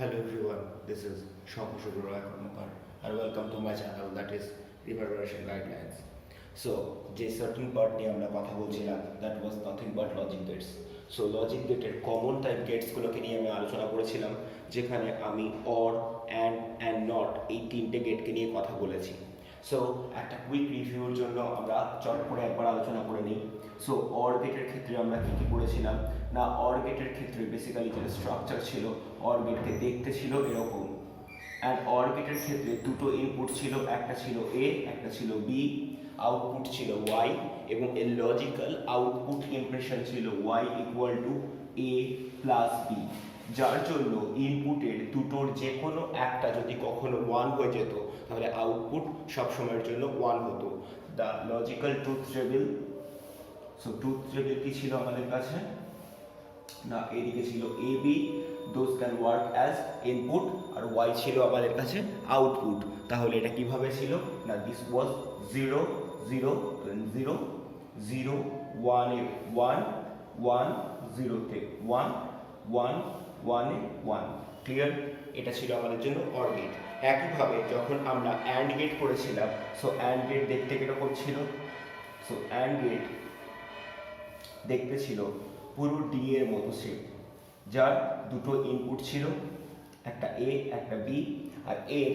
Hello everyone, this is Shankar Roy Karmakar and welcome to my channel that is Reverberation Guidelines. So, যে certain part নিয়ে আমরা কথা বলছিলাম that was nothing but logic gates. So logic গেটের common type গেটসগুলোকে নিয়ে আমি আলোচনা করেছিলাম যেখানে আমি or and not এই তিনটে গেটকে নিয়ে কথা বলেছি। সো একটা কুইক রিভিউর জন্য আমরা চট করে একবার আলোচনা করে নিই। সো অর গেটের ক্ষেত্রে আমরা কী কী পড়েছিলাম না, অর গেটের ক্ষেত্রে বেসিক্যালি যে স্ট্রাকচার ছিল অর গেটকে দেখতে ছিল এরকম, অ্যান্ড অর গেটের ক্ষেত্রে দুটো ইনপুট ছিল, একটা ছিল এ একটা ছিল বি, আউটপুট ছিল ওয়াই এবং এর লজিক্যাল আউটপুট ইমপ্রেশন ছিল Y equal to A plus B, যার জন্য ইনপুটের দুটোর যে কোনো একটা যদি কখনো ওয়ান হয়ে যেত তাহলে আউটপুট সবসময়ের জন্য ওয়ান হতো। The logical truth table, so truth table কি ছিল আমাদের কাছে না, এদিকে ছিল A B, those can work as input, আর ওয়াই ছিল আমাদের কাছে আউটপুট। তাহলে এটা কিভাবে ছিল না, দিস ওয়াজ 0 0 0 0 1 এ 1 1 0 তে 1 1 1 এ 1, ক্লিয়ার? এটা ছিল আমাদের জন্য অর গেট। একইভাবে যখন আমরা অ্যান্ড গেট করেছিলাম, সো অ্যান্ড গেট দেখতে কিরকম ছিল, সো অ্যান্ড গেট দেখতে ছিল পুরো ডি এর মতো শেপ, যার দুটো ইনপুট ছিল, একটা এ একটা বি, আর এর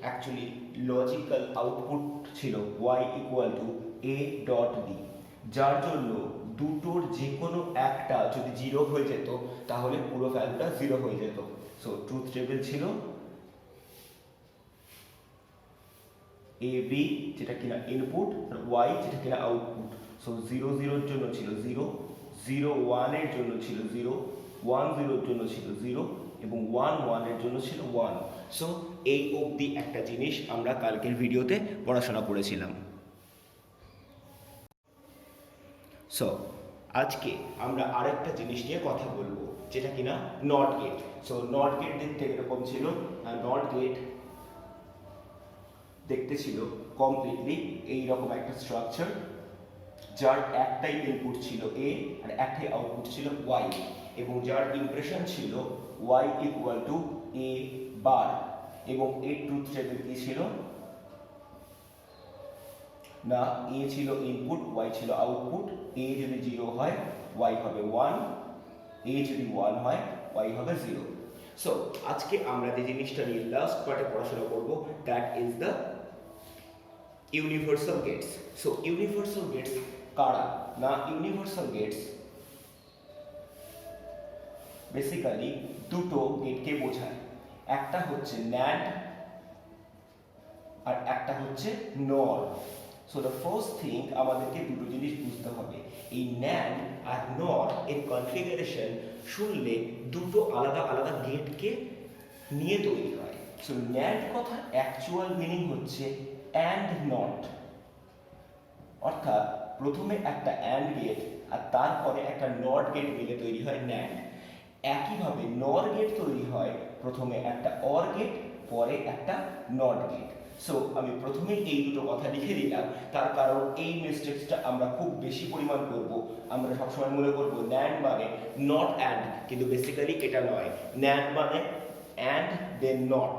অ্যাকচুয়ালি লজিক্যাল আউটপুট ছিল Y equal to A dot B, যার জন্য দুটোর যে কোনো একটা যদি জিরো হয়ে যেত তাহলে পুরো ভ্যালুটা জিরো হয়ে যেত। সো ট্রুথ টেবিল ছিল এ বি যেটা কিনা ইনপুট আর ওয়াই যেটা কিনা আউটপুট। সো 0 0 জন্য ছিল 0, 0 1 এর জন্য ছিল 0, 1 0 এর জন্য ছিল 0 এবং 1 1 এর জন্য ছিল 1। সো এই অবধি একটা জিনিস আমরা কালকের ভিডিওতে পড়াশোনা করেছিলাম। সো আজকে আমরা আরেকটা জিনিস নিয়ে কথা বলবো যেটা কিনা NOT gate. So NOT gate দেখতে এরকম ছিল, আর নট গেট দেখতে ছিল কমপ্লিটলি এইরকম একটা স্ট্রাকচার, যার একটাই ইনপুট ছিল এ আর একটাই আউটপুট ছিল ওয়াই, এবং যার ইমপ্রেশন ছিল ওয়াই ইকুয়াল টু এ বার, এবং এর ট্রুথ টেবিল কি ছিল না, এ ছিল ইনপুট ওয়াই ছিল আউটপুট, এ যদি 0 হয় ওয়াই হবে 1, এ যদি 1 হয় ওয়াই হবে 0। সো আজকে আমরা যে জিনিসটা নিয়ে লাস্ট পার্টে পড়াশোনা করব that is the universal gates. So universal gates কারা না, ইউনিভার্সাল গেটস বেসিক্যালি দুটো গেটকে বোঝায়, একটা হচ্ছে ন্যান্ড আর একটা হচ্ছে নর। সো দ্য ফার্স্ট থিং আমাদেরকে দুটো জিনিস বুঝতে হবে, এই ন্যান্ড আর নর এর কনফিগারেশন শুনলে দুটো আলাদা আলাদা গেটকে নিয়ে তৈরি হয়। সো ন্যান্ড কথা অ্যাকচুয়াল মিনিং হচ্ছে অ্যান্ড নট, অর্থাৎ প্রথমে একটা অ্যান্ড গেট আর তারপরে একটা নট গেট মিলে তৈরি হয় ন্যান্ড। একইভাবে নর গেট তৈরি হয় প্রথমে একটা অর গেট পরে একটা নট গেট। সো আমি প্রথমেই এই দুটো কথা লিখে দিলাম, তার কারণ এই মিস্টেক্সটা আমরা খুব বেশি পরিমাণ করব। আমরা সবসময় মনে করব ন্যান্ড মানে নট অ্যান্ড, কিন্তু বেসিক্যালি এটা নয়। ন্যান্ড মানে অ্যান্ড দেন নট,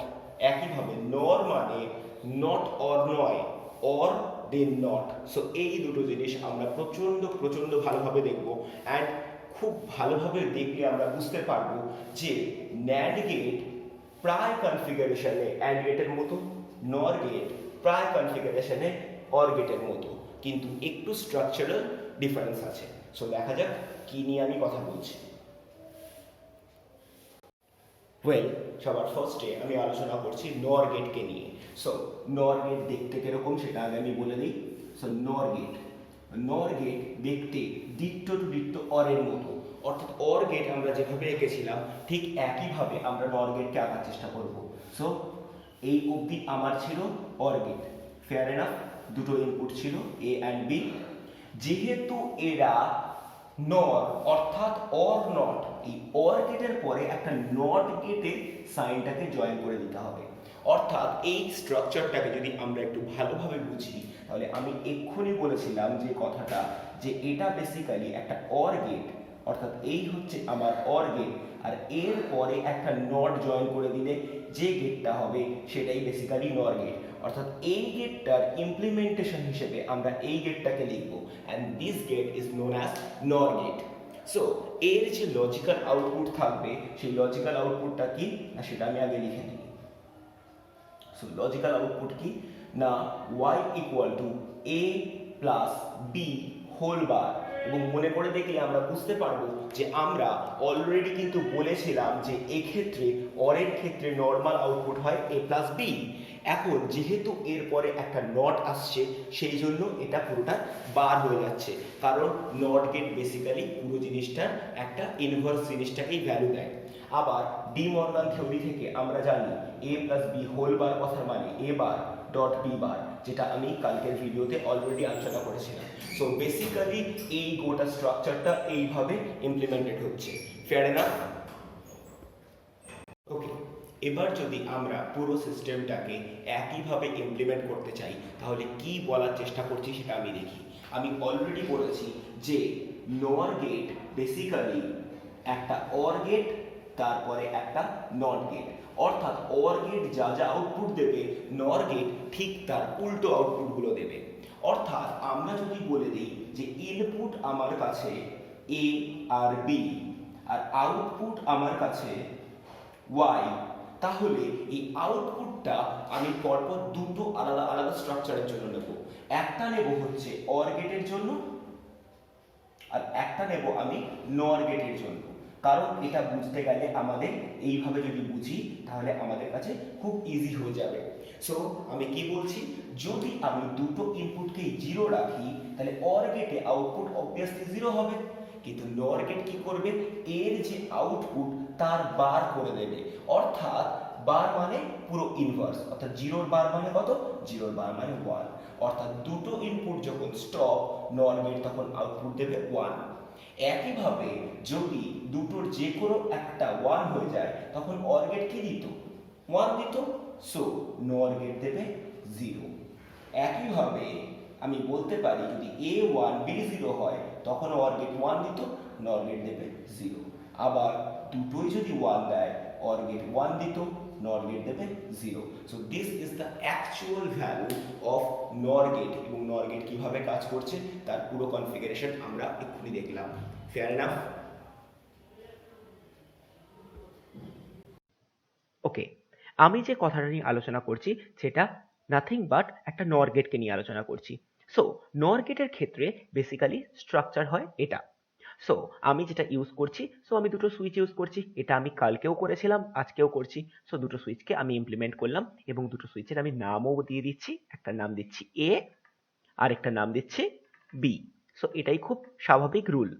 একইভাবে নর মানে নট অর নয়, অর দেন নট। সো এই দুটো জিনিস আমরা প্রচণ্ড ভালোভাবে দেখব, অ্যান্ড খুব ভালোভাবে দেখলে আমরা বুঝতে পারবো যে ন্যান্ড গেট প্রায় কনফিগারেশনে অ্যান্ড গেটের মতো, নর গেট প্রায় কনফিগারেশনে অর গেটের মতো, কিন্তু একটু স্ট্রাকচারাল ডিফারেন্স আছে। সো দেখা যাক কি নিয়ে আমি কথা বলছি। ওয়েল, সবার ফার্স্টে আমি আলোচনা করছি নর গেটকে নিয়ে। সো নর গেট দেখতে কিরকম সেটা আগে আমি বলে দিই। সো নর গেট দেখতে ডিট্টো টু ডিট্টো অরের মতো, অর্থাৎ অর গেট আমরা যেভাবে এঁকেছিলাম ঠিক একইভাবে আমরা নর গেটকে আঁকার চেষ্টা করব। সো এই অবধি আমার ছিল অর গেট, ফেয়ার এনাফ, দুটো ইনপুট ছিল এ অ্যান্ড বি। যেহেতু এরা নর অর্থাৎ অর নট, এই অর গেটের পরে একটা নট গেটে সাইনটাকে জয়েন করে দিতে হবে। অর্থাৎ এই স্ট্রাকচারটাকে যদি আমরা একটু ভালোভাবে বুঝি তাহলে আমি এক্ষুনি বলেছিলাম যে কথাটা, যে এটা বেসিক্যালি একটা অর গেট অর্থাৎ এই হচ্ছে আমার অর গেট, আর এর পরে একটা নট জয়েন করে দিলে যে গেটটা হবে সেটাই বেসিক্যালি নর গেট। অর্থাৎ এই গেটটার ইমপ্লিমেন্টেশন হিসেবে আমরা এই গেটটাকে লিখবো, and this gate is known as NOR gate. So এর যে লজিক্যাল আউটপুট থাকবে সেই লজিক্যাল আউটপুটটা কি না সেটা আমি আগে লিখে নিই। সো লজিক্যাল আউটপুট কি না y equal to a plus b whole bar, এবং মনে করে দেখলে আমরা বুঝতে পারবো যে আমরা অলরেডি কিন্তু বলেছিলাম যে এক্ষেত্রে অরের ক্ষেত্রে নর্মাল আউটপুট হয় a প্লাস b। এখন যেহেতু এরপরে একটা নট আসছে সেই জন্য এটা পুরোটা বার হয়ে যাচ্ছে, কারণ নট গেট বেসিক্যালি পুরো জিনিসটার একটা ইনভার্স জিনিসটাকেই ভ্যালু দেয়। আবার ডি মর্গান থিওরি থেকে আমরা জানি a plus B whole bar কথার মানে a bar dot B bar, যেটা আমি কালকের ভিডিওতে অলরেডি আলোচনা করেছিলাম। সো বেসিক্যালি এই গোটা স্ট্রাকচারটা এইভাবে ইমপ্লিমেন্টেড হচ্ছে। Fair enough? ওকে, এবার যদি আমরা পুরো সিস্টেমটাকে একইভাবে ইমপ্লিমেন্ট করতে চাই তাহলে কি বলার চেষ্টা করছি সেটা আমি দেখি। আমি অলরেডি বলেছি যে নর গেট বেসিক্যালি একটা অর গেট, তারপরে একটা নট গেট, অর্থাৎ অর গেট যা যা আউটপুট দেবে নর গেট ঠিক তার উল্টো আউটপুটগুলো দেবে। অর্থাৎ আমরা যদি বলে দিই যে ইনপুট আমার কাছে এ আর বি আর আউটপুট আমার কাছে ওয়াই, তাহলে এই আউটপুটটা আমি পরপর দুটো আলাদা আলাদা স্ট্রাকচারের জন্য নেব। একটা নেব হচ্ছে অর গেটের জন্য আর একটা নেব আমি নর গেটের জন্য, কারণ এটা বুঝতে গেলে আমাদের এইভাবে যদি বুঝি তাহলে আমাদের কাছে খুব ইজি হয়ে যাবে। সো আমি কি বলছি, যদি আমি দুটো ইনপুটকে জিরো রাখি তাহলে অর গেটে আউটপুট অবভিয়াসলি জিরো হবে, কিন্তু নর গেট কি করবে, এর যে আউটপুট তার বার করে দেবে। অর্থাৎ বার মানে পুরো ইনভার্স, অর্থাৎ জিরোর বার মানে কত, জিরোর বার মানে 1। অর্থাৎ দুটো ইনপুট যখন স্টপ নর গেট তখন আউটপুট দেবে 1। একইভাবে যদি দুটোর যে কোনো একটা 1 হয়ে যায় তখন অর গেট কি দিত, 1 দিত, সো নর গেট দেবে 0। একইভাবে আমি বলতে পারি যদি a1 b0 হয় তখন অর গেট 1 দিত, নর গেট দেবে 0। আবার দুটোই যদি 1 দেয় অর গেট 1 দিত, নর গেট দেবে 0। So this is the actual value of নর গেট, এবং নর গেট কিভাবে কাজ করছে তার পুরো কনফিগারেশন আমরা এক্ষুনি দেখলাম। Fair enough? ওকে, আমি যে কথাটা নিয়ে আলোচনা করছি সেটা নাথিং বাট একটা নর গেটকে নিয়ে আলোচনা করছি। সো নর গেটের ক্ষেত্রে বেসিক্যালি স্ট্রাকচার হয় এটা। সো আমি যেটা ইউজ করছি, সো আমি দুটো সুইচ ইউজ করছি, এটা আমি কালকেও করেছিলাম আজকেও করছি। সো দুটো সুইচকে আমি ইমপ্লিমেন্ট করলাম এবং দুটো সুইচের আমি নামও দিয়ে দিচ্ছি, একটা নাম দিচ্ছি এ আর একটা নাম দিচ্ছি বি। সো এটাই খুব স্বাভাবিক রুল।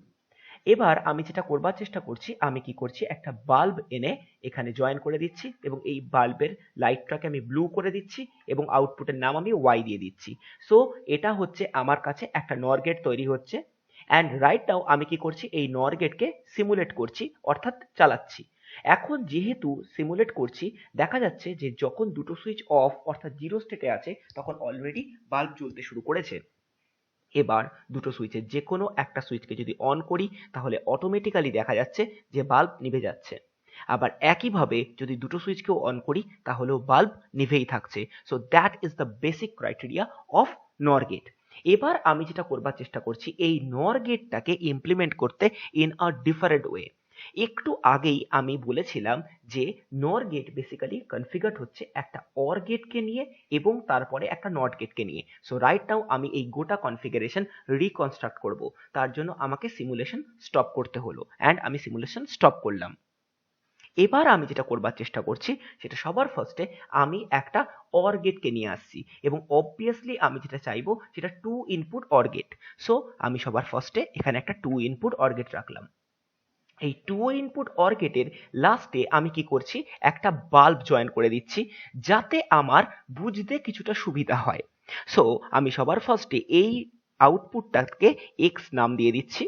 এবার আমি যেটা করবার চেষ্টা করছি, আমি কি করছি, একটা বাল্ব এনে এখানে জয়েন করে দিচ্ছি এবং এই বাল্বের লাইটটাকে আমি ব্লু করে দিচ্ছি এবং আউটপুটের নাম আমি ওয়াই দিয়ে দিচ্ছি। সো এটা হচ্ছে আমার কাছে একটা নর গেট তৈরি হচ্ছে। অ্যান্ড রাইট নাও আমি কি করছি, এই নর গেটকে সিমুলেট করছি, অর্থাৎ চালাচ্ছি। এখন যেহেতু সিমুলেট করছি, দেখা যাচ্ছে যে যখন দুটো সুইচ অফ অর্থাৎ জিরো স্টেটে আছে তখন অলরেডি বাল্ব জ্বলতে শুরু করেছে। এবার দুটো সুইচের যে কোনো একটা সুইচকে যদি অন করি তাহলে অটোমেটিক্যালি দেখা যাচ্ছে যে বাল্ব নিভে যাচ্ছে। আবার একইভাবে যদি দুটো সুইচকেও অন করি তাহলেও বাল্ব নিভেই থাকছে। So that is the basic criteria of নর গেট। এবার আমি যেটা করবার চেষ্টা করছি, এই নর গেটটাকে ইমপ্লিমেন্ট করতে ইন আ ডিফারেন্ট ওয়ে। একটু আগেই আমি বলেছিলাম যে নর গেট বেসিক্যালি কনফিগার্ড হচ্ছে একটা অর গেটকে নিয়ে এবং তারপরে একটা নট গেটকে নিয়ে। সো রাইট নাও আমি এই গোটা কনফিগারেশন রিকনস্ট্রাক্ট করব, তার জন্য আমাকে সিমুলেশন স্টপ করতে হলো, অ্যান্ড আমি সিমুলেশন স্টপ করলাম। এবার আমি যেটা করবার চেষ্টা করছি সেটা সবার ফার্স্টে আমি একটা অর গেটকে নিয়ে আসছি এবং অবভিয়াসলি আমি যেটা চাইবো সেটা 2 ইনপুট অর গেট। সো আমি সবার ফার্স্টে এখানে একটা 2 ইনপুট অর গেট রাখলাম। এই 2 ইনপুট অর গেটের লাস্টে আমি কি করছি, একটা বাল্ব জয়েন করে দিচ্ছি যাতে আমার বুঝতে কিছুটা সুবিধা হয়। সো আমি সবার ফার্স্টে এই আউটপুটটাকে এক্স নাম দিয়ে দিচ্ছি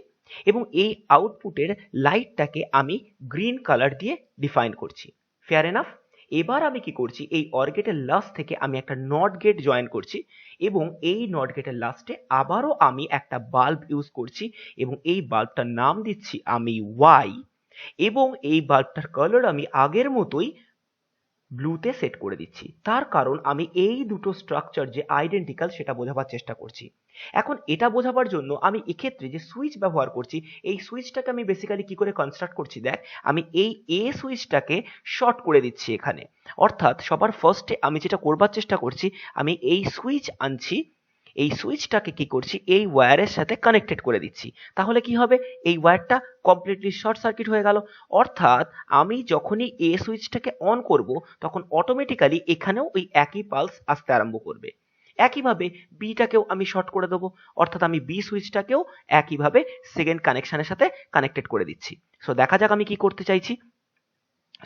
এবং এই আউটপুটের লাইটটাকে আমি গ্রিন কালার দিয়ে ডিফাইন করছি। Fair enough? এবার আমি কি করছি, এই অর গেটের লাস্ট থেকে আমি একটা নট গেট জয়েন করছি এবং এই নট গেটের লাস্টে আবারও আমি একটা বাল্ব ইউজ করছি এবং এই বাল্বটার নাম দিচ্ছি আমি ওয়াই এবং এই বাল্বটার কালার আমি আগের মতোই ব্লুতে সেট করে দিচ্ছি। তার কারণ আমি এই দুটো স্ট্রাকচার যে আইডেন্টিক্যাল সেটা বোঝাবার চেষ্টা করছি। এখন এটা বোঝাবার জন্য আমি এক্ষেত্রে যে সুইচ ব্যবহার করছি, এই সুইচটাকে আমি বেসিক্যালি কি করে কনস্ট্রাক্ট করছি দেখ, আমি এই এ সুইচটাকে শর্ট করে দিচ্ছি এখানে। অর্থাৎ সবার ফার্স্টে আমি যেটা করবার চেষ্টা করছি, আমি এই সুইচ আনছি, এই সুইচটাকে কি করছি এই ওয়্যারের সাথে কানেক্টেড করে দিচ্ছি। তাহলে কি হবে, এই ওয়্যারটা কমপ্লিটলি শর্ট সার্কিট হয়ে গেল। অর্থাৎ আমি যখনই এ সুইচটাকে অন করব তখন অটোমেটিক্যালি এখানেও ওই একই পালস আসতে আরম্ভ করবে। একইভাবে বিটাকেও আমি শর্ট করে দেবো, অর্থাৎ আমি বি সুইচটাকেও একইভাবে সেকেন্ড কানেকশনের সাথে কানেক্টেড করে দিচ্ছি। সো দেখা যাক আমি কি করতে চাইছি।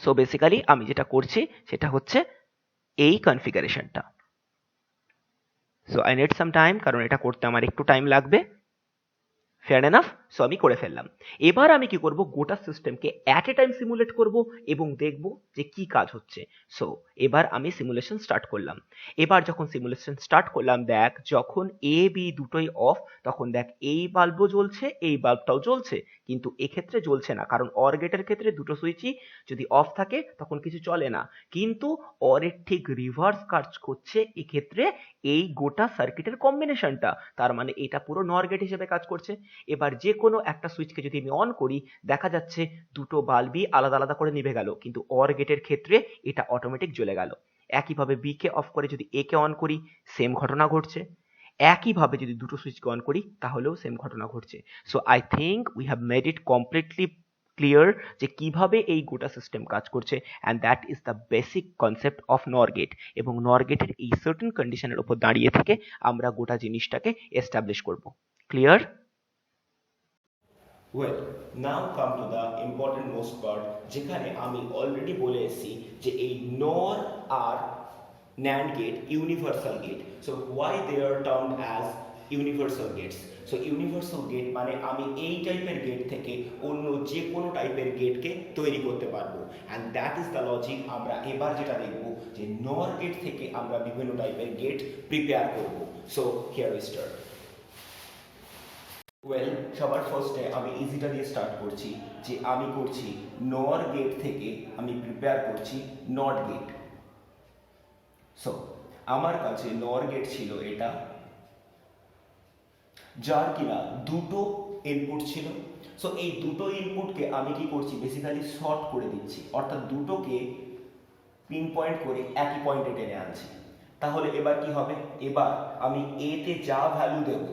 সো বেসিক্যালি আমি যেটা করছি সেটা হচ্ছে এই কনফিগারেশনটা। So I need some time, কারণ এটা করতে আমার একটু টাইম লাগবে। Fair enough. সো আমি করে ফেললাম। এবার আমি কি করব, গোটা সিস্টেমকে অ্যাট এ টাইম সিমুলেট করব এবং দেখব যে কি কাজ হচ্ছে। সো এবার আমি সিমুলেশন স্টার্ট করলাম। এবার যখন সিমুলেশন স্টার্ট করলাম, দেখ যখন এ বি দুটোই অফ, তখন দেখ এই বাল্বও জ্বলছে, এই বাল্বটাও জ্বলছে, কিন্তু এক্ষেত্রে জ্বলছে না, কারণ অর গেটের ক্ষেত্রে দুটো সুইচই যদি অফ থাকে তখন কিছু চলে না। কিন্তু অরের ঠিক রিভার্স কাজ করছে এক্ষেত্রে এই গোটা সার্কিটের কম্বিনেশনটা, তার মানে এটা পুরো নর গেট হিসেবে কাজ করছে। এবার যে কোনো একটা সুইচকে যদি আমি অন করি, দেখা যাচ্ছে দুটো বাল্বই আলাদা আলাদা করে নিভে গেল, কিন্তু অর গেটের ক্ষেত্রে এটা অটোমেটিক জ্বলে গেল। একইভাবে বি কে অফ করে যদি এ কে অন করি, সেম ঘটনা ঘটছে। একইভাবে যদি দুটো সুইচকে অন করি তাহলেও সেম ঘটনা ঘটছে। So I think we have made it completely clear যে কিভাবে এই গোটা সিস্টেম কাজ করছে, and that is the basic concept of নর গেট। এবং নর গেটের এই সার্টেন কন্ডিশনের উপর দাঁড়িয়ে থেকে আমরা গোটা জিনিসটাকে এস্টাবলিশ করব। Clear? Well, now come to the important most part, যেখানে আমি অলরেডি বলে এসেছি যে এই নর আর NAND gate universal gate. So why they are termed as universal gates? So universal gate মানে আমি এই টাইপের গেট থেকে অন্য যে কোনো টাইপের গেটকে তৈরি করতে পারবো, and that is the logic. আমরা এবার যেটা দেখব যে নর গেট থেকে আমরা বিভিন্ন টাইপের গেট প্রিপেয়ার করব। So here we start. Well, সবার ফার্স্টে আমি ইজিটা দিয়ে স্টার্ট করছি, যে আমি করছি নর গেট থেকে আমি প্রিপেয়ার করছি নট গেট। সো আমার কাছে নর গেট ছিল এটা, যার কিনা দুটো ইনপুট ছিল। সো এই দুটো ইনপুটকে আমি কি করছি, বেসিক্যালি শর্ট করে দিচ্ছি, অর্থাৎ দুটোকে পিন পয়েন্ট করে একই পয়েন্টে টেনে আনছি। তাহলে এবার কি হবে, এবার আমি এ তে যা ভ্যালু দেব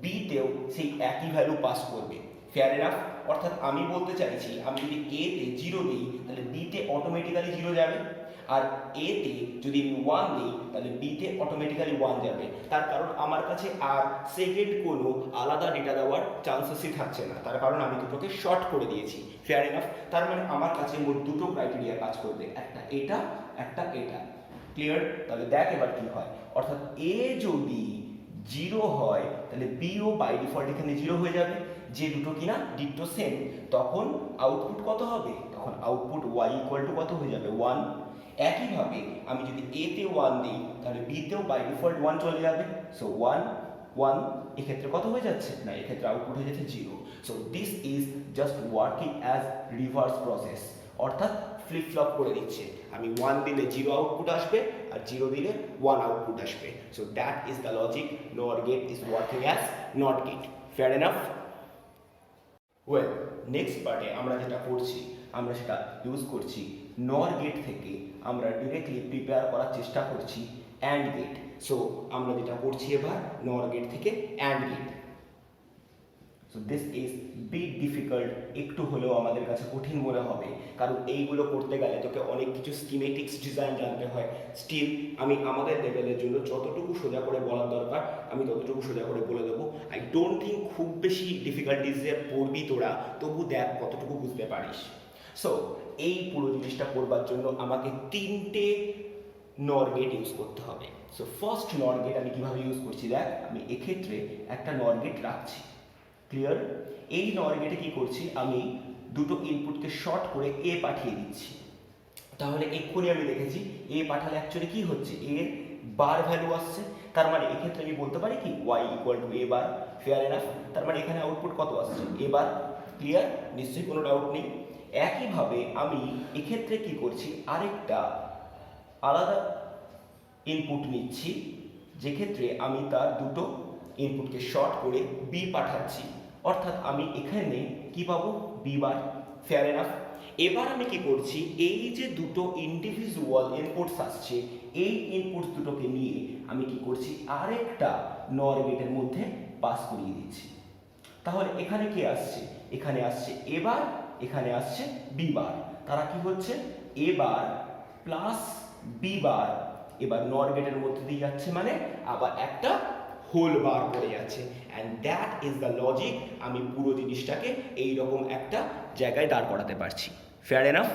বি তেও সেই একই ভ্যালু পাস করবে। Fair enough? অর্থাৎ আমি বলতে চাইছি, আমি যদি এ তে 0 দিই তাহলে বি তে অটোমেটিক্যালি 0 যাবে, আর এ তে যদি আমি 1 দিই তাহলে বি তে অটোমেটিক্যালি 1 যাবে। তার কারণ আমার কাছে আর সেকেন্ড কোনো আলাদা ডেটা দেওয়ার চান্সেসই থাকছে না, তার কারণ আমি দুটোকে শর্ট করে দিয়েছি। Fair enough? তার মানে আমার কাছে মোট দুটো ক্রাইটেরিয়া কাজ করবে, একটা এটা, একটা এটা। ক্লিয়ার? তাহলে দেখ এবার কি হয়, অর্থাৎ এ যদি 0 হয় তাহলে বিও বাই ডিফল্ট এখানে 0 হয়ে যাবে, যে দুটো কিনা ডিটো সেম। তখন আউটপুট কত হবে, তখন আউটপুট y ইকুয়াল টু কত হয়ে যাবে, 1। একইভাবে আমি যদি এ তে 1 দিই তাহলে বি তেও বাই ডিফল্ট 1 চলে যাবে। সো 1 1 এক্ষেত্রে কত হয়ে যাচ্ছে না, এক্ষেত্রে আউটপুট হয়ে যাচ্ছে 0। So this is just working as reverse process, অর্থাৎ ফ্লিপ ফ্লপ করে দিচ্ছে। আমি 1 দিলে 0 আউটপুট আসবে, আর 0 দিলে 1 আউটপুট আসবে। So that is the logic, NOR gate is working as NOT gate. Fair enough? Well, next পার্টে আমরা যেটা করছি, আমরা সেটা ইউজ করছি নর গেট থেকে আমরা ডিরেক্টলি প্রিপেয়ার করার চেষ্টা করছি অ্যান্ড গেট। সো আমরা যেটা করছি এবার নর গেট থেকে AND gate. So this is big difficult, একটু হলেও আমাদের কাছে কঠিন মনে হবে, কারণ এইগুলো করতে গেলে তোকে অনেক কিছু স্কিমেটিক্স ডিজাইন জানতে হয়। স্টিল আমি আমাদের লেভেলের জন্য যতটুকু সোজা করে বলার দরকার আমি ততটুকু সোজা করে বলে দেবো। আই ডোন্ট থিঙ্ক খুব বেশি ডিফিকাল্টিজে পড়বি তোরা, তবু দেখ কতটুকু বুঝতে পারিস। সো এই পুরো জিনিসটা করবার জন্য আমাকে 3টে নর গেট ইউজ করতে হবে। সো ফার্স্ট নর গেট আমি কীভাবে ইউজ করছি দেখ, আমি এক্ষেত্রে একটা নর গেট রাখছি। ক্লিয়ার? এই নর গেটে কি করছি, আমি দুটো ইনপুটকে শর্ট করে এ পাঠিয়ে দিচ্ছি। তাহলে এক্ষুনি আমি দেখেছি এ পাঠালে অ্যাকচুয়ালি কি হচ্ছে, এর বার ভ্যালু আসছে, তার মানে এক্ষেত্রে আমি বলতে পারি কি y equal to A bar, fair enough. তার মানে এখানে আউটপুট কত আসছে, এ বার। ক্লিয়ার? নিশ্চয়ই কোনো ডাউট নেই। একইভাবে আমি এক্ষেত্রে কি করছি, আরেকটা আলাদা ইনপুট নিচ্ছি, যেক্ষেত্রে আমি তার দুটো ইনপুটকে শর্ট করে বি পাঠাচ্ছি, অর্থাৎ আমি এখানে কি পাবো, বি বার। Fair enough. এবার আমি কি করছি, এই যে দুটো ইন্ডিভিজুয়াল ইনপুটস আসছে, এই ইনপুটস দুটোকে নিয়ে আমি কি করছি, আরেকটা নর গেটের মধ্যে পাস করিয়ে দিচ্ছি। তাহলে এখানে কি আসছে, এখানে আসছে এবার, এখানে আসছে বি বার। তারা কি হচ্ছে, এ বার প্লাস বি বার, এবার নর গেটের মধ্যে দিয়ে যাচ্ছে, মানে আবার একটা হোল বার করে যাচ্ছে। And that is the logic. আমি পুরো জিনিসটাকে এইরকম একটা জায়গায় দাঁড় করাতে পারছি। Fair enough?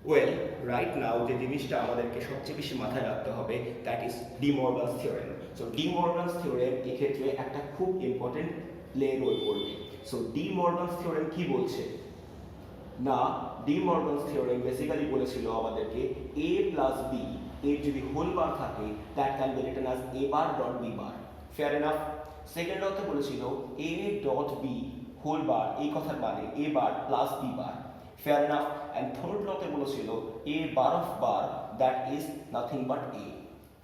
ওয়েল, রাইট নাও যে জিনিসটা আমাদেরকে সবচেয়ে বেশি মাথায় রাখতে হবে, that is De Morgan's theorem. So De Morgan's theorem এক্ষেত্রে একটা খুব ইম্পর্টেন্ট প্লে রোল করবে। সো ডি মর্গানস থিওরেম কি বলছে না, ডি মর্গানস থিওরেম বেসিক্যালি বলেছিল আমাদেরকে এ প্লাস বি এর যদি হোল বার থাকে, that can be written as A bar dot B bar. Fair enough? Second অর্থে বলেছিল A dot B whole bar, এই কথার মানে A bar plus B bar. Fair enough? And third লতে বলেছিল A bar of bar that is nothing but A.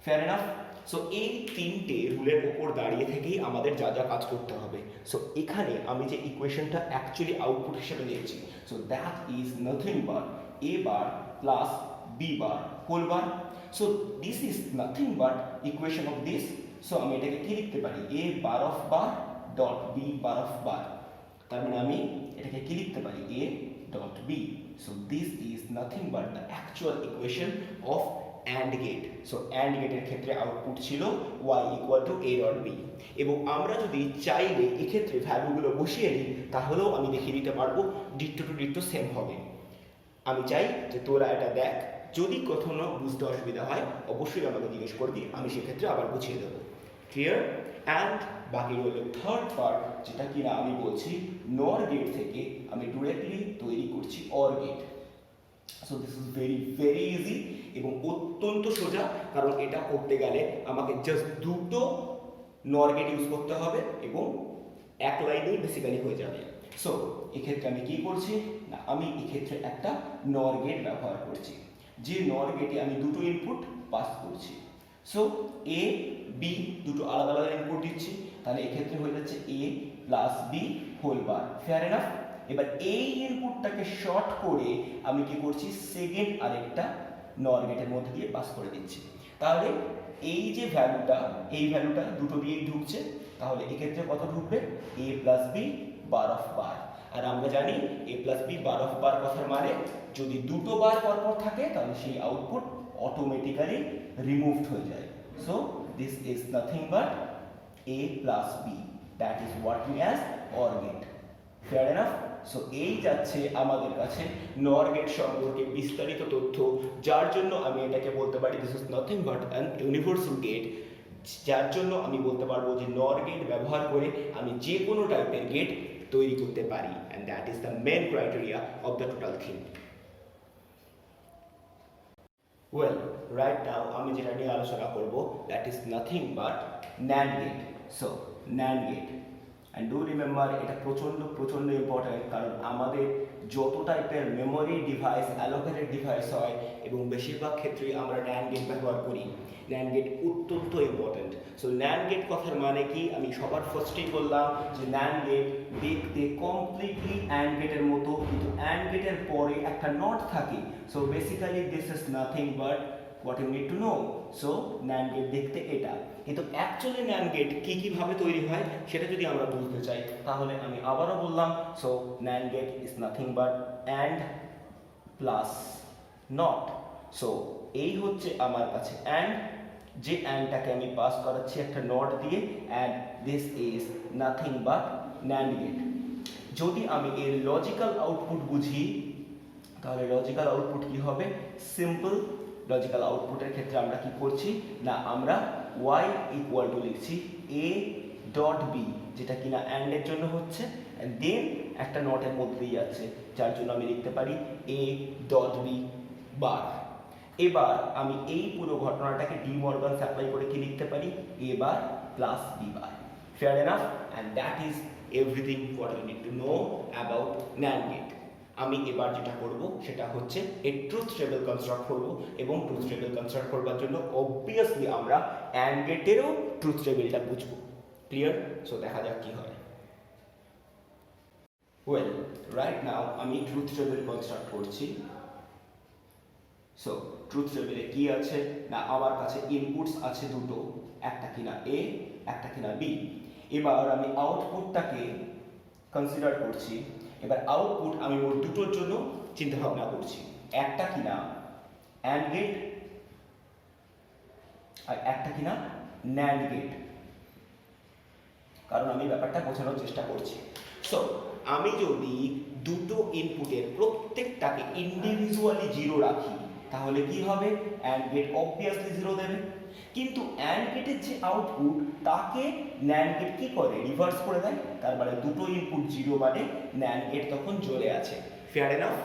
Fair enough? So এই তিনটে রুলের উপর দাঁড়িয়ে থেকেই আমাদের যা যা কাজ করতে হবে। সো এখানে আমি যে ইকুয়েশনটা অ্যাকচুয়ালি আউটপুট হিসেবে নিয়েছি, so that is nothing but A bar plus B bar whole bar. So this is nothing but equation of this. So আমি এটাকে কি লিখতে পারি, A bar of bar dot B bar of bar. তার মানে আমি এটাকে কি লিখতে পারি, A dot B. So this is nothing but the actual equation of AND gate. So AND গেটের ক্ষেত্রে আউটপুট ছিল y equal to a dot b, এবং আমরা যদি চাইলে এক্ষেত্রে ভ্যালুগুলো বসিয়ে নিই, তাহলেও আমি দেখিয়ে দিতে পারবো ডিট্টো টু ডিট্টো সেম হবে। আমি চাই যে তোরা এটা দেখ, যদি কখনো বুঝতে অসুবিধা হয় অবশ্যই আমাকে জিজ্ঞেস করবি, আমি সেক্ষেত্রে আবার বুঝিয়ে দেবো। ক্লিয়ার? অ্যান্ড বাকি রইল থার্ড পার্ট, যেটা কিনা আমি বলছি নর গেট থেকে আমি ডিরেক্টলি তৈরি করছি OR gate. So this is very very easy এবং অত্যন্ত সোজা, কারণ এটা করতে গেলে আমাকে জাস্ট দুটো নর গেট ইউজ করতে হবে এবং এক লাইনেই বেসিক্যালি হয়ে যাবে। সো এক্ষেত্রে আমি কি করছি না, আমি এক্ষেত্রে একটা নর গেট ব্যবহার করছি, যে নর গেটে আমি দুটো ইনপুট পাস করছি। সো এ বি দুটো আলাদা আলাদা ইনপুট দিচ্ছি, তাহলে এক্ষেত্রে হয়ে যাচ্ছে A plus B whole bar. Fair enough? এবার এই ইনপুটটাকে শর্ট করে আমি কি করছি, সেকেন্ড আরেকটা নর গেটের মধ্যে দিয়ে পাস করে দিচ্ছি। তাহলে এই যে ভ্যালুটা, এই ভ্যালুটা দুটো দিয়েই ঢুকছে, তাহলে এক্ষেত্রে কত ঢুকবে, এ প্লাস বি বার অফ বার। আর আমরা জানি এ প্লাস বি বার অফ বার কথার মানে যদি দুটো বার পরপর থাকে তাহলে সেই আউটপুট অটোমেটিক্যালি রিমুভড হয়ে যায়। So this is nothing but A plus B, that is what we as OR gate. Fair enough? So এই যাচ্ছে আমাদের কাছে নর গেট সম্পর্কে বিস্তারিত তথ্য, যার জন্য আমি এটাকে বলতে পারি this is nothing but an universal gate, যার জন্য আমি বলতে পারবো যে নর গেট ব্যবহার করে আমি যে কোনো টাইপের গেট তৈরি করতে পারি, and that is the main criteria of the total thing. Well, right now আমি যেটা নিয়ে আলোচনা করব, that is nothing but NAND gate. So NAND gate, and do remember এটা প্রচণ্ড ইম্পর্ট্যান্ট, কারণ আমাদের যত টাইপের মেমোরি ডিভাইস, অ্যালোকেটেড ডিভাইস হয় এবং বেশিরভাগ ক্ষেত্রেই আমরা NAND গেট ব্যবহার করি। NAND গেট অত্যন্ত ইম্পর্ট্যান্ট। সো NAND গেট কথার মানে কি, আমি সবার ফার্স্টেই বললাম যে NAND গেট দেখতে কমপ্লিটলি AND গেটের মতো, কিন্তু AND গেটের পরে একটা নট থাকে। So basically this is nothing but what you need to know. So NAND gate দেখতে এটা, কিন্তু অ্যাকচুয়ালি NAND গেট কিভাবে তৈরি হয় সেটা যদি আমরা বুঝতে চাই, তাহলে আমি আবারও বললাম, so NAND gate is nothing but AND plus NOT. So এই হচ্ছে আমার কাছে AND, যে ANDটাকে আমি পাস করাচ্ছি একটা নট দিয়ে, and this is nothing but NAND gate. যদি আমি এর লজিক্যাল আউটপুট বুঝি, তাহলে লজিক্যাল আউটপুট কি হবে, সিম্পল। লজিক্যাল আউটপুটের ক্ষেত্রে আমরা কি করছি না, আমরা y ইকুয়াল টু লিখছি a ডট বি, যেটা কিনা অ্যান্ড এর জন্য হচ্ছে, অ্যান্ড দেন একটা নটের মধ্যেই যাচ্ছে, যার জন্য আমি লিখতে পারি এ ডট বি বার। এবার আমি এই পুরো ঘটনাটাকে ডি মর্গান অ্যাপ্লাই করে কি লিখতে পারি, A bar plus B bar. Fair enough, and that is everything what you need to know about NAND gate. আমি এবার যেটা করব সেটা হচ্ছে এই ট্রুথ টেবিল কনস্ট্রাক্ট করব, এবং ট্রুথ টেবিল কনস্ট্রাক্ট করবার জন্য অবভিয়াসলি আমরা অ্যান্ড গেটেরও ট্রুথ টেবিলটা বুঝবো। ক্লিয়ার? সো দেখা যাক কি হয়। ওয়েল, রাইট নাও আমি ট্রুথ টেবিল কনস্ট্রাক্ট করছি। সো ট্রুথ টেবিলে কি আছে না, আমার কাছে ইনপুটস আছে দুটো, একটা কিনা এ, একটা কিনা বি। এবার আমি আউটপুটটাকে কনসিডার করছি। এবার আউটপুট আমি ওর দুটোর জন্য চিন্তা ভাবনা করছি, একটা কিনা অ্যান্ড গেট আর একটা কিনা NAND গেট, কারণ আমি ব্যাপারটা বোঝানোর চেষ্টা করছি। সো আমি যদি দুটো ইনপুটের প্রত্যেকটাকে ইন্ডিভিজুয়ালি জিরো রাখি, তাহলে কি হবে, অ্যান্ড গেট অবভিয়াসলি জিরো দেবে। কিন্তু অ্যান্ড গেটের যে আউটপুট, তাকে NAND গেট কি করে, রিভার্স করে দেয়। তার মানে দুটো ইনপুট জিরো মানে NAND গেট তখন জ্বলে আছে। Fair enough?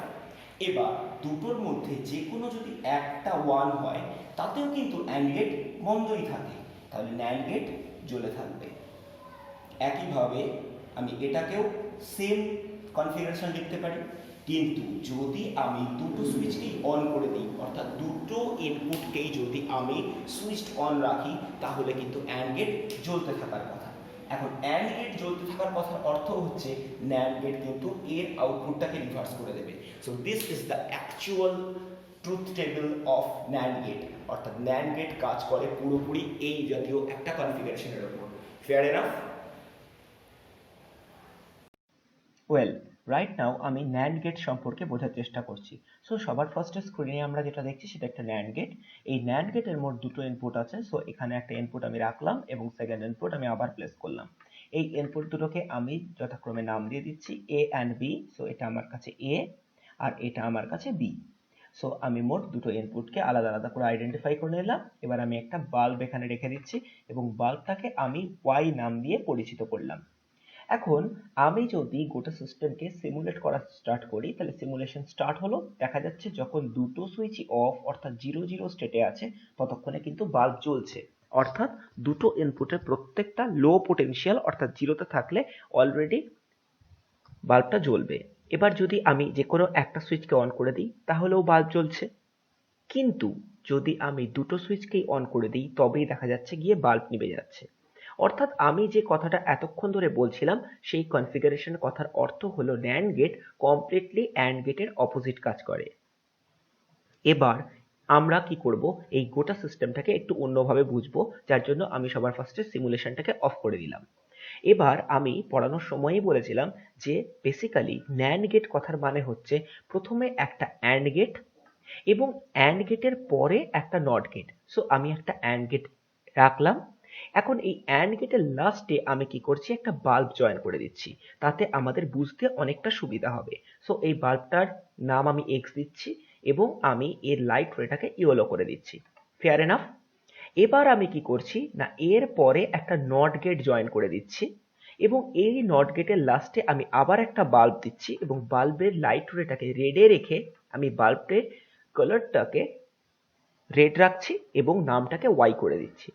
এবার দুটোর মধ্যে যে কোনো যদি একটা ওয়ান হয়, তাতেও কিন্তু অ্যান্ড গেট বন্ধই থাকে, তাহলে NAND গেট জ্বলে থাকবে। একইভাবে আমি এটাকেও সেম কনফিগারেশন লিখতে পারি, কিন্তু যদি আমি দুটো সুইচকেই অন করে দিই, অর্থাৎ দুটো ইনপুটকেই যদি আমি সুইচড অন রাখি, তাহলে কিন্তু অ্যান্ড গেট জ্বলতে থাকার কথা। এখন অ্যান্ড গেট জ্বলতে থাকার কথার অর্থ হচ্ছে NAND গেট কিন্তু এর আউটপুটটাকে রিভার্স করে দেবে। So this is the actual truth table of NAND gate, অর্থাৎ NAND গেট কাজ করে পুরোপুরি এই জাতীয় একটা কনফিগারেশনের উপর। Fair enough? Well, right now আমি NAND গেট সম্পর্কে বোঝার চেষ্টা করছি। সো সবার ফার্স্টে স্ক্রিনে আমরা যেটা দেখছি সেটা একটা NAND গেট। এই NAND গেটের মোট দুটো ইনপুট আছে। সো এখানে একটা ইনপুট আমি রাখলাম এবং সেকেন্ড ইনপুট আমি আবার প্লেস করলাম। এই ইনপুট দুটোকে আমি যথাক্রমে নাম দিয়ে দিচ্ছি এ অ্যান্ড বি। সো এটা আমার কাছে এ আর এটা আমার কাছে বি। সো আমি মোট দুটো ইনপুটকে আলাদা আলাদা করে আইডেন্টিফাই করে নিলাম। এবার আমি একটা বাল্ব এখানে রেখে দিচ্ছি এবং বাল্বটাকে আমি ওয়াই নাম দিয়ে পরিচিত করলাম। এখন আমি যদি গোটা সিস্টেমকে সিমুলেট করা স্টার্ট করি, তাহলে সিমুলেশন স্টার্ট হলো। দেখা যাচ্ছে যখন দুটো সুইচই অফ অর্থাৎ 0 স্টেটে আছে, ততক্ষণে কিন্তু বাল্ব জ্বলছে। অর্থাৎ দুটো ইনপুটের প্রত্যেকটা লো পোটেনশিয়াল অর্থাৎ জিরোতে থাকলে অলরেডি বাল্বটা জ্বলবে। এবার যদি আমি যে কোনো একটা সুইচকে অন করে দিই, তাহলেও বাল্ব জ্বলছে। কিন্তু যদি আমি দুটো সুইচকেই অন করে দিই, তবেই দেখা যাচ্ছে গিয়ে বাল্ব নিভে যাচ্ছে। অর্থাৎ আমি যে কথাটা এতক্ষণ ধরে বলছিলাম, সেই কনফিগারেশন কথার অর্থ হলো NAND গেট কমপ্লিটলি AND গেটের অপোজিট কাজ করে। এবার আমরা কি করব, এই গোটা সিস্টেমটাকে একটু অন্যভাবে বুঝবো, যার জন্য আমি সবার ফার্স্টে সিমুলেশনটাকে অফ করে দিলাম। এবার আমি পড়ানোর সময়ই বলেছিলাম যে বেসিক্যালি NAND গেট কথার মানে হচ্ছে প্রথমে একটা AND গেট এবং AND গেটের পরে একটা NOT গেট। সো আমি একটা AND গেট রাখলাম। এখন এই AND গেটের লাস্টে আমি কি করছি, একটা বাল্ব জয়েন করে দিচ্ছি, তাতে আমাদের বুঝতে অনেকটা সুবিধা হবে। সো এই বাল্বটার নাম আমি এক্স দিচ্ছি এবং আমি এর লাইট রেটাকে ইয়েলো করে দিচ্ছি। Fair enough? এবার আমি কি করছি না, এর পরে একটা নট গেট জয়েন করে দিচ্ছি এবং এই নট গেটের লাস্টে আমি আবার একটা বাল্ব দিচ্ছি এবং বাল্বের লাইট রেটাকে রেডে রেখে আমি বাল্বের কালারটাকে রেড রাখছি এবং নামটাকে ওয়াই করে দিচ্ছি,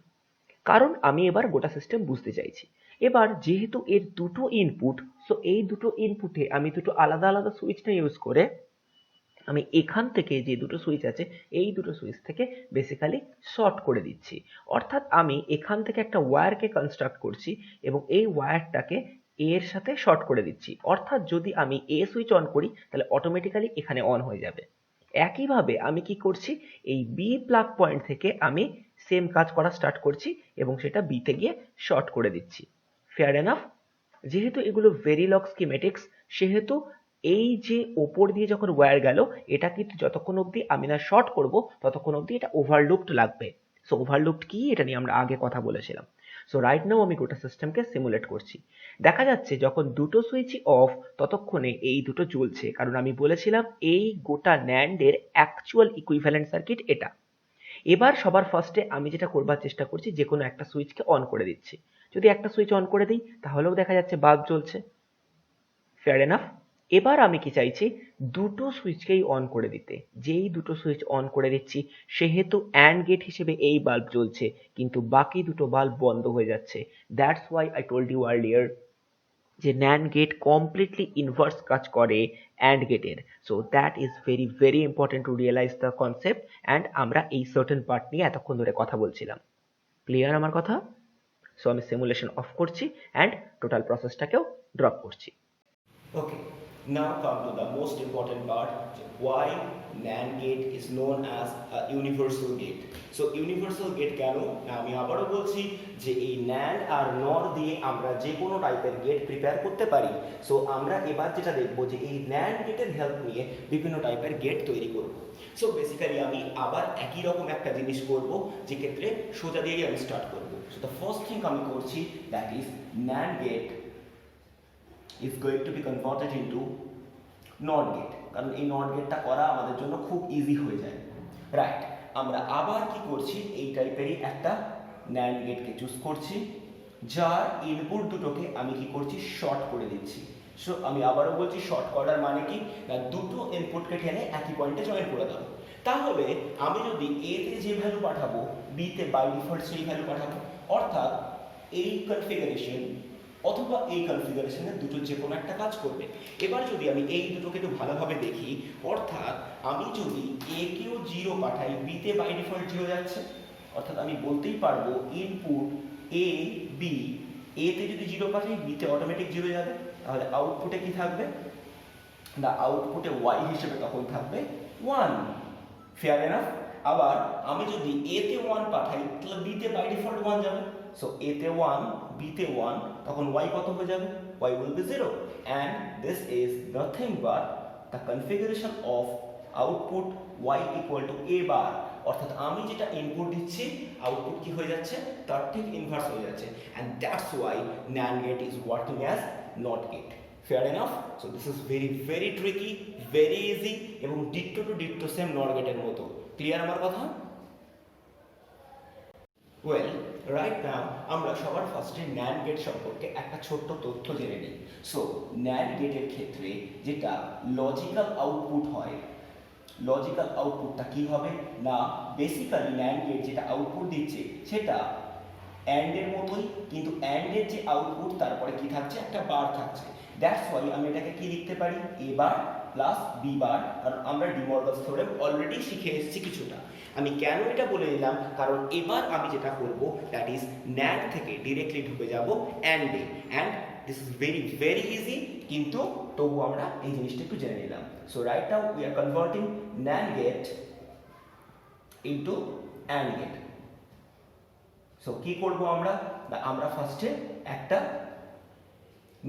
কারণ আমি এবার গোটা সিস্টেম বুঝতে চাইছি। এবার যেহেতু এর দুটো ইনপুট, সো এই দুটো ইনপুটে আমি দুটো আলাদা আলাদা সুইচটা ইউজ করে আমি এখান থেকে যে দুটো সুইচ আছে, এই দুটো সুইচ থেকে বেসিক্যালি শর্ট করে দিচ্ছি। অর্থাৎ আমি এখান থেকে একটা ওয়্যারকে কনস্ট্রাক্ট করছি এবং এই ওয়্যারটাকে এর সাথে শর্ট করে দিচ্ছি। অর্থাৎ যদি আমি এ সুইচ অন করি, তাহলে অটোমেটিক্যালি এখানে অন হয়ে যাবে। একইভাবে আমি কি করছি, এই বি প্লাগ পয়েন্ট থেকে আমি সেম কাজ করা স্টার্ট করছি এবং সেটা বিতে গিয়ে শর্ট করে দিচ্ছি। Fair enough? যেহেতু এগুলো ভেরিলগ স্কিমেটিক্স, সেহেতু এই যে ওপর দিয়ে যখন ওয়্যার গেল, এটা কিন্তু যতক্ষণ অবধি আমি না শর্ট করব, ততক্ষণ অবধি এটা ওভারলুপড লাগবে। সো ওভারলুপড কি, এটা নিয়ে আমরা আগে কথা বলেছিলাম। সো রাইট নাও আমি গোটা সিস্টেমকে সিমুলেট করছি। দেখা যাচ্ছে যখন দুটো সুইচই অফ, ততক্ষণে এই দুটো জ্বলছে, কারণ আমি বলেছিলাম এই গোটা NAND এর অ্যাকচুয়াল ইকুইভ্যালেন্ট সার্কিট এটা। এবার সবার ফার্স্টে আমি যেটা করবার চেষ্টা করছি, যে কোনো একটা সুইচকে অন করে দিচ্ছি। যদি একটা সুইচ অন করে দিই তাহলেও দেখা যাচ্ছে বাল্ব জ্বলছে। Fair enough. এবার আমি কি চাইছি, দুটো সুইচকেই অন করে দিতে। যেই দুটো সুইচ অন করে দিচ্ছি সেহেতু অ্যান্ড গেট হিসেবে এই বাল্ব জ্বলছে, কিন্তু বাকি দুটো বাল্ব বন্ধ হয়ে যাচ্ছে। That's why I told you earlier যে ন্যান্ড গেট কমপ্লিটলি ইনভার্স কাজ করে অ্যান্ড গেটের। So that is very very important to realize the concept. And আমরা এই সার্টেন পার্ট নিয়ে এতক্ষণ ধরে কথা বলছিলাম। ক্লিয়ার আমার কথা? সো আমি সিমুলেশন অফ করছি অ্যান্ড টোটাল প্রসেসটাকেও ড্রপ করছি। Okay, now come to the most important part, why NAND gate is known as a universal gate. So universal gate কেন? আমি আবারও বলছি যে এই NAND আর NOR দিয়ে আমরা যে কোনো টাইপের গেট প্রিপেয়ার করতে পারি। সো আমরা এবার যেটা দেখবো যে এই NAND গেটের হেল্প নিয়ে বিভিন্ন টাইপের গেট তৈরি করব। সো বেসিক্যালি আমি আবার একই রকম একটা জিনিস করব, যে ক্ষেত্রে সোজা দিয়েই আমি স্টার্ট করব। সো দ্য ফার্স্ট থিং আমি করছি, that is NAND gate is going to be converted into NOT gate, কারণ এই NOT গেটটা করা আমাদের জন্য খুব ইজি হয়ে যায়। রাইট, আমরা আবার কি করছি, এই টাইপেরই একটা NAND গেটকে চুজ করছি, যার ইনপুট দুটোকে আমি কি করছি, শর্ট করে দিচ্ছি। সো আমি আবারও বলছি, শর্ট করার মানে কি, না দুটো ইনপুটকে টেনে একই পয়েন্টে জয়েন করে দাও। তাহলে আমি যদি এ তে যে ভ্যালু পাঠাবো, বি তে বাই ডিফল্ট সেই ভ্যালু পাঠাবো। অর্থাৎ এই কনফিগারেশন অথবা এই কনফিগারেশনের দুটো যে কোনো একটা কাজ করবে। এবার যদি আমি এই দুটোকে একটু ভালোভাবে দেখি, অর্থাৎ আমি যদি এ কেও 0 পাঠাই, বি তে বাই ডিফল্ট 0 যাচ্ছে। অর্থাৎ আমি বলতেই পারবো ইনপুট এ বি, এ তে যদি 0 পাঠাই, বি তে অটোমেটিক 0 যাবে। তাহলে আউটপুটে কি থাকবে, না আউটপুটে ওয়াই হিসেবে তখন থাকবে 1। Fair enough. আবার আমি যদি এ তে 1 পাঠাই, তাহলে বি তে বাই ডিফল্ট 1 যাবে। সো এ তে 1, বি তে 1, তখন y কত হয়ে যাবে, y will be 0, and this is nothing but the configuration of output y equal to a bar। অর্থাৎ আমি যেটা ইনপুট দিচ্ছি আউটপুট কি হয়ে যাচ্ছে, তার ঠিক ইনভার্স হয়ে যাচ্ছে। and that's why NAND gate is working as NOT gate. Fair enough? So this is very very tricky, very easy, এবং ditto to ditto same NOR gate এর মতো। ক্লিয়ার আমার কথা? ওয়েল, রাইট নাও আমরা সবার ফার্স্টে NAND গেট সম্পর্কে একটা ছোট্ট তথ্য জেনে নিই। সো NAND গেটের ক্ষেত্রে যেটা লজিক্যাল আউটপুট হয়, লজিক্যাল আউটপুটটা কি হবে, না বেসিক্যালি NAND গেট যেটা আউটপুট দিচ্ছে সেটা অ্যান্ড এর মতোই, কিন্তু অ্যান্ড এর যে আউটপুট তারপরে কি থাকছে, একটা বার থাকছে। দ্যাটস ওয়াই আমি এটাকে কি লিখতে পারি, এ বার প্লাস বি বার, কারণ আমরা ডি মরগানস থিওরেম অলরেডি শিখে এসেছি কিছুটা। আমি কেন এটা বলে নিলাম, কারণ এবার আমি যেটা করব, দ্যাট ইজ NAND থেকে ডিরেক্টলি ঢুকে যাব অ্যান্ড এ, and this is very very easy, কিন্তু তবু আমরা এই জিনিসটা একটু জেনে নিলাম। So right now we are converting NAND gate into AND gate. So কি করব আমরা, আমরা ফার্স্টে একটা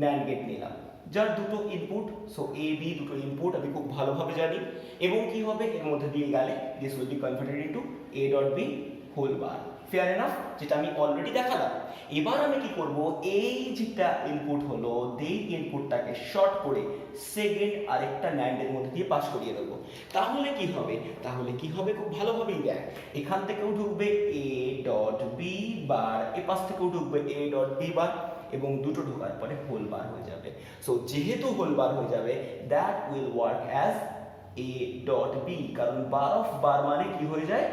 NAND গেট নিলাম যার দুটো ইনপুট, সো এ বি দুটো ইনপুট আমি খুব ভালোভাবে জানি, এবং কি হবে এর মধ্যে দিয়ে গেলে this will be converted into A dot B whole bar. Fair enough, যেটা আমি অলরেডি দেখালাম। এবার আমি কি করব, এই যেটা ইনপুট হলো এই ইনপুটটাকে শর্ট করে সেকেন্ড আরেকটা NAND এর মধ্যে দিয়ে পাস করিয়ে দেবো। তাহলে কি হবে, খুব ভালোভাবেই দেখ, এখান থেকেও ঢুকবে এ ডট বি বার, এ পাশ থেকেও ঢুকবে এ ডট বি বার, এবং দুটো ঢোকার পরে হোল বার হয়ে যাবে। সো যেহেতু হোল বার হয়ে যাবে, that will work as A dot B, কারণ বার অফ বার মানে কি হয়ে যায়,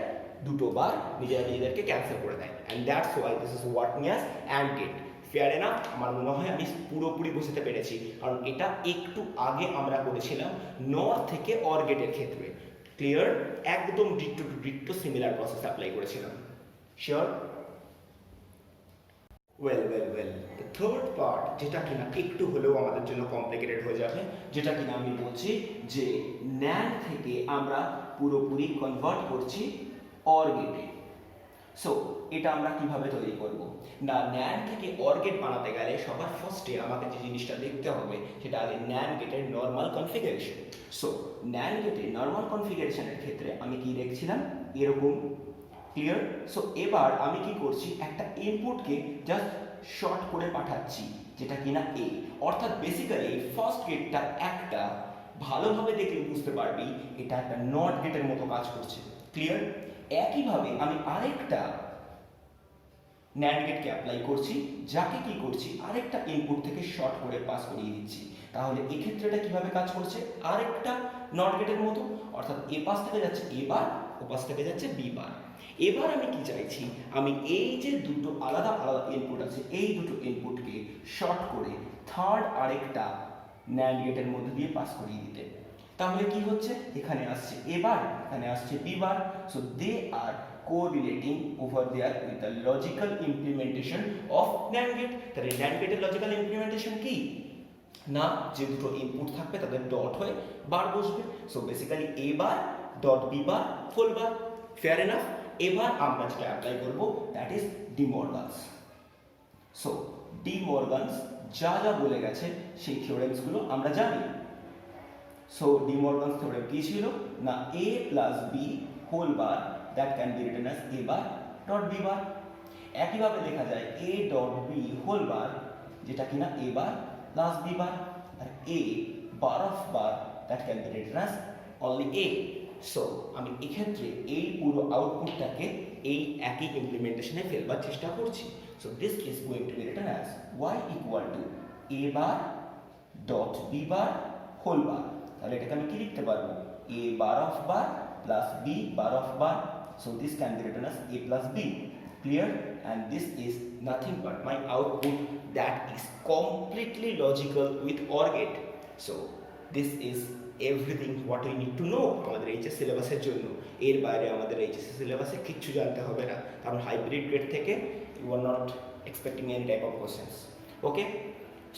দুটো বার নিজেদেরকে ক্যান্সেল করে দেয়, and that's why this is working as AND gate. Fair enough? আমার মনে হয় আমি পুরোপুরি বোঝাতে পেরেছি, কারণ এটা একটু আগে আমরা করেছিলাম NOR থেকে OR গেটের ক্ষেত্রে। ক্লিয়ার? একদম ডিট্টো টু ডিট্টো সিমিলার প্রসেস অ্যাপ্লাই করেছিলাম। Sure? Well, the third part, যেটা কিনা একটু হলেও আমাদের জন্য কমপ্লিকেটেড হয়ে যাবে, যেটা কিনা আমি বলছি যে NAND থেকে আমরা পুরোপুরি কনভার্ট করছি OR গেটে। সো এটা আমরা কিভাবে তৈরি করব, না NAND থেকে OR গেট বানাতে গেলে সবার ফার্স্টে আমাকে যে জিনিসটা দেখতে হবে সেটা আগে NAND গেটের নর্মাল কনফিগারেশন। সো NAND গেটের নর্মাল কনফিগারেশনের ক্ষেত্রে আমি কি দেখছিলাম, এরকম। ক্লিয়ার? সো এবার আমি কি করছি, একটা ইনপুটকে জাস্ট শর্ট করে পাঠাচ্ছি, যেটা কিনা এ। অর্থাৎ বেসিক্যালি ফার্স্ট গেটটা একটা, ভালোভাবে দেখলে বুঝতে পারবি এটা একটা নট গেটের মতো কাজ করছে। ক্লিয়ার? একইভাবে আমি আরেকটা ন্যান্ড গেটকে অ্যাপ্লাই করছি, যাকে কি করছি আরেকটা ইনপুট থেকে শর্ট করে পাস করিয়ে দিচ্ছি। তাহলে এক্ষেত্রে এটা কিভাবে কাজ করছে, আরেকটা নট গেটের মতো, অর্থাৎ এ পাশ থেকে যাচ্ছে এ বার, ও পাশ থেকে যাচ্ছে বি বার। এবার আমি কি চাইছি, আমি এই যে দুটো আলাদা আলাদা ইনপুট আছে এই দুটো ইনপুটকে শর্ট করে থার্ড আরেকটা ন্যান্ড গেটের মধ্যে দিয়ে পাস করিয়ে দিতে। তাহলে কি হচ্ছে, এখানে আসছে এ বার, এখানে আসছে B bar, so they are correlating over there with the logical implementation of NAND gate. তাহলে NAND গেটের লজিক্যাল ইমপ্লিমেন্টেশন কি না, যে দুটো ইনপুট থাকবে তাদের ডট হয়ে বার বসবে। So basically A bar dot B bar whole bar, fair enough. এবার আমরা যেটা অ্যাপ্লাই করব that is De Morgan's. So De Morgan's যা যা বলে গেছে সেই থিওরেমসগুলো আমরা জানি। সো ডি মর্গানস থিওরেম কি ছিল না, a plus B whole bar that can be written as a bar dot b bar। একইভাবে লেখা যায় a dot b whole bar, যেটা কিনা a bar plus b bar, আর a bar of bar that can be written as only a। So আমি এক্ষেত্রে এই পুরো আউটপুটটাকে এই একই ইমপ্লিমেন্টেশনে ফেলবার চেষ্টা করছি। So this is going to be written as y equal to a bar dot b bar whole bar. তাহলে এটাকে আমি কি লিখতে পারবো, a bar of bar plus b bar of bar। So this can be written as a plus b, clear? And this is nothing but my output that is completely logical with OR gate। So this is everything what we need to know আমাদের HS সিলেবাসের জন্য। এর বাইরে আমাদের HS সিলেবাসে কিচ্ছু জানতে হবে না, কারণ হাইব্রিড গেট থেকে you are not expecting any type of questions। Okay,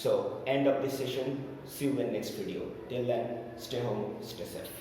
so end of this session, see you in next video, till then stay home, stay safe।